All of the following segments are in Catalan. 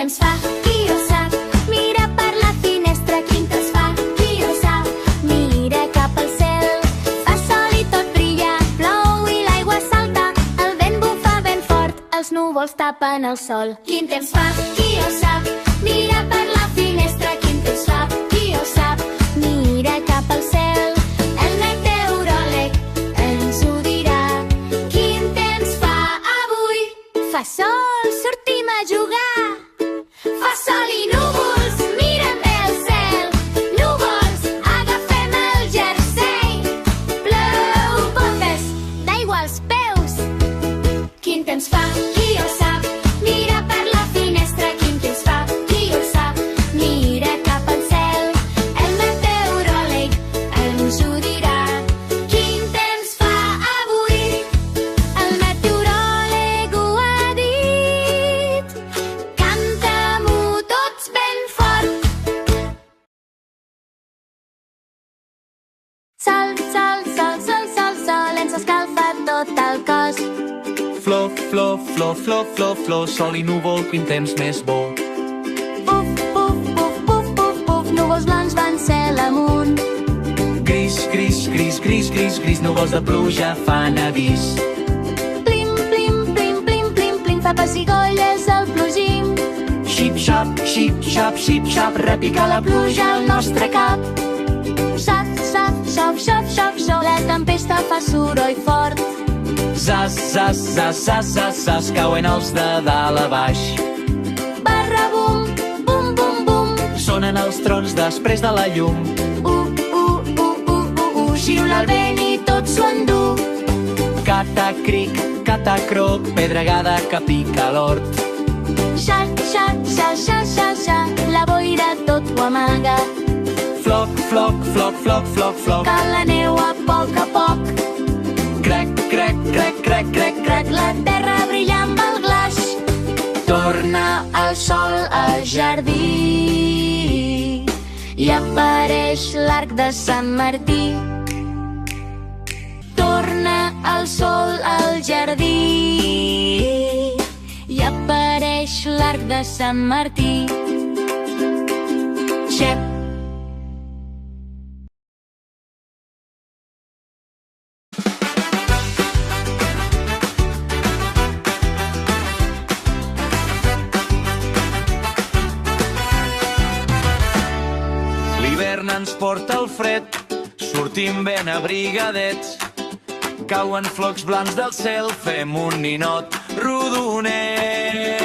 temps fa? Qui ho sap? Mira per la finestra, quin temps fa? Qui ho sap? Mira cap al cel, fa sol i tot brilla, plou i l'aigua salta, el vent bufa ben fort, els núvols tapen el sol. Quin temps fa? Qui ho sap? Mira per la finestra, quin temps fa? Qui ho sap? Mira cap al cel, el meteoròleg ens ho dirà. Quin temps fa avui? Fa sol, sortim a jugar. Fa sol i núvols, mirem bé el cel. Núvols, agafem el jersei. Plou botes d'aigua als peus. Quin temps fa? Qui ho sap? Mira per la finestra, quin temps fa? Qui ho sap? Mira cap al cel, el meteoròleg ens ho dirà. Quin temps fa avui? El meteoròleg ho ha dit. Canta-m'ho tots ben fort. Sol, sol, sol, sol, sol, sol, ens escalfa tot el cos. Flor, flor, flor, flor, flor, flor, sol i núvol, quin temps més bo. Puf, puf, puf, puf, puf, puf, núvols blancs van cel amunt. Gris, gris, gris, gris, gris, gris, núvols de pluja fan avís. Plim, plim, plim, plim, plim, plim, fa pessigolles al plogim. Xip, xap, xip, xap, xip, xap, repica la pluja al nostre cap. Sap, sap, xop, xop, xop, xop, la tempesta fa soroll fort. Zas, zas, zas, zas, zas, zas, cauen els de dalt a baix. Barra, bum, bum, bum, bum. Sonen els trons després de la llum. Xiula el vent i tot s'ho endú. Catacric, catacroc, pedregada que pica l'hort. Xa, xa, xa, xa, xa, xa, la boira tot ho amaga. Floc, floc, floc, floc, floc, floc. Cau la neu a poc, Crec, crec, crec, crec, crec, crec. la terra brilla amb el glaç. Torna el sol al jardí i apareix l'arc de Sant Martí. Torna el sol al jardí i apareix l'arc de Sant Martí. Xep. L'hivern ens porta el fred, sortim ben abrigadets. Cauen flocs blancs del cel, fem un ninot rodonet.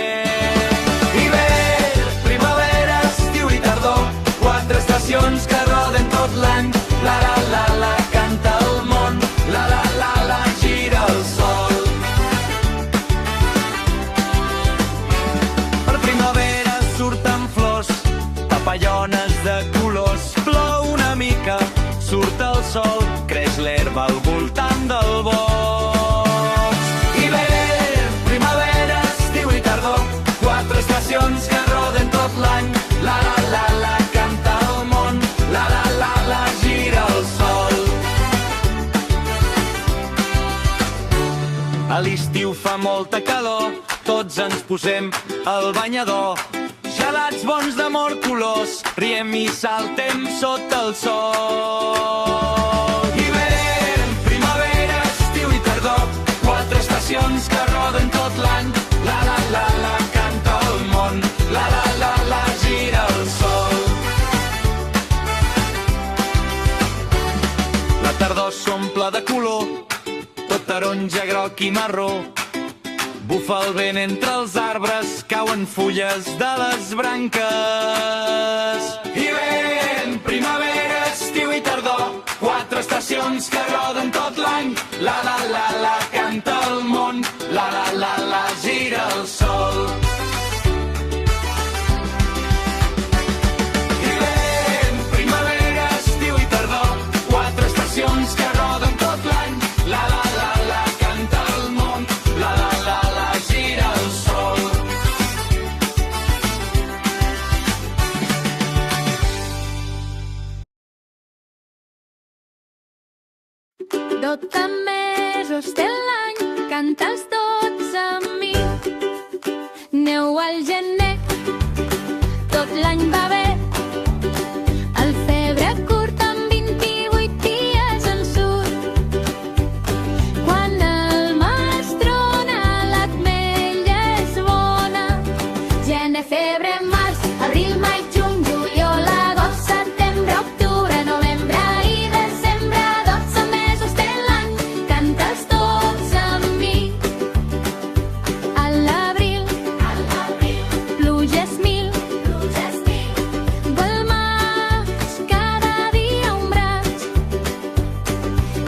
Hivern, primavera, estiu i tardor, 4 estacions que roden tot l'any. La la la la, canta el món, la la la la, gira el sol. Per primavera surten flors, papallones de colors. Plou una mica, surt el sol, creix l'herba al voltant del bosc. Hivern, primavera, estiu i tardor, 4 estacions que roden tot l'any. La la la la, canta el món, la la la la, gira el sol. A l'estiu fa molta calor, tots ens posem al banyador. Gelats bons d'amor colors, riem i saltem sota el sol. Hivern, primavera, estiu i tardor, 4 estacions que roden tot l'any. La la la la, canta el món, la la la la, gira el sol. La tardor s'omple de color, tot taronja, groc i marró. Bufa el vent entre els arbres, cauen fulles de les branques. Hivern, primavera, estiu i tardor, 4 estacions que roden tot l'any. La la la la, canta el món, la la la la, gira el sol. Hivern, primavera, estiu i tardor, 4 estacions que roden tot l'any. La la la la, canta el món, la la la la, gira el sol. Dotze mesos té l'any, canta els 12 amb mi. Neu al gener, l'any va bé. El febre curt amb 28 dies en surt. Quan el maig trona l'ametlla és bona. Gener, febrer, març, abril, maig, juny, juliol, agost, setembre, octubre, novembre i desembre. 12 mesos té l'any, canta'ls tots amb mi. A l'abril, pluges mil. Pel maig, cada dia un braç.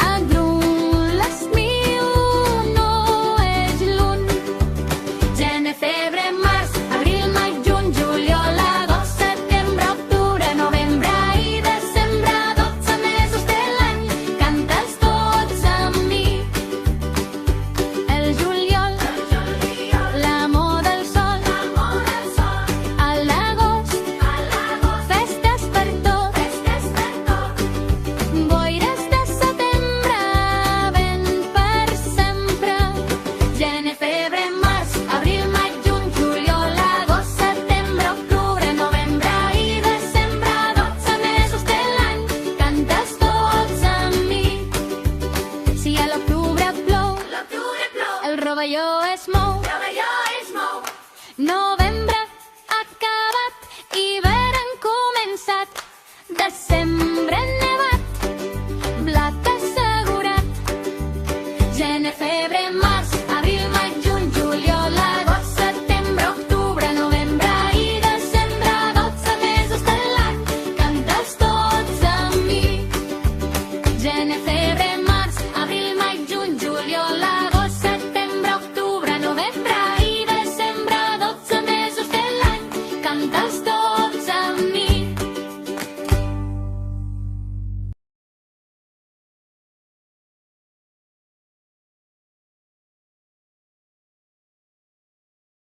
A juny, l'estiu no és lluny. Gener, febrer, març, abril, maig, juny, juliol, agost, setembre, octubre, novembre i desembre. 12 mesos té l'any, canta'ls tots amb mi. El juliol, l'amor del sol. A l'agost, festes per tot. Boires de setembre, vent per sempre. Gener, febrer, març, abril, maig, juny, juliol, agost, setembre, octubre, novembre i desembre. 12 mesos té l'any, canta'ls tots amb mi. Si a l'octubre plou, el rovelló es mou. Novembre acabat, hivern començat. Desembre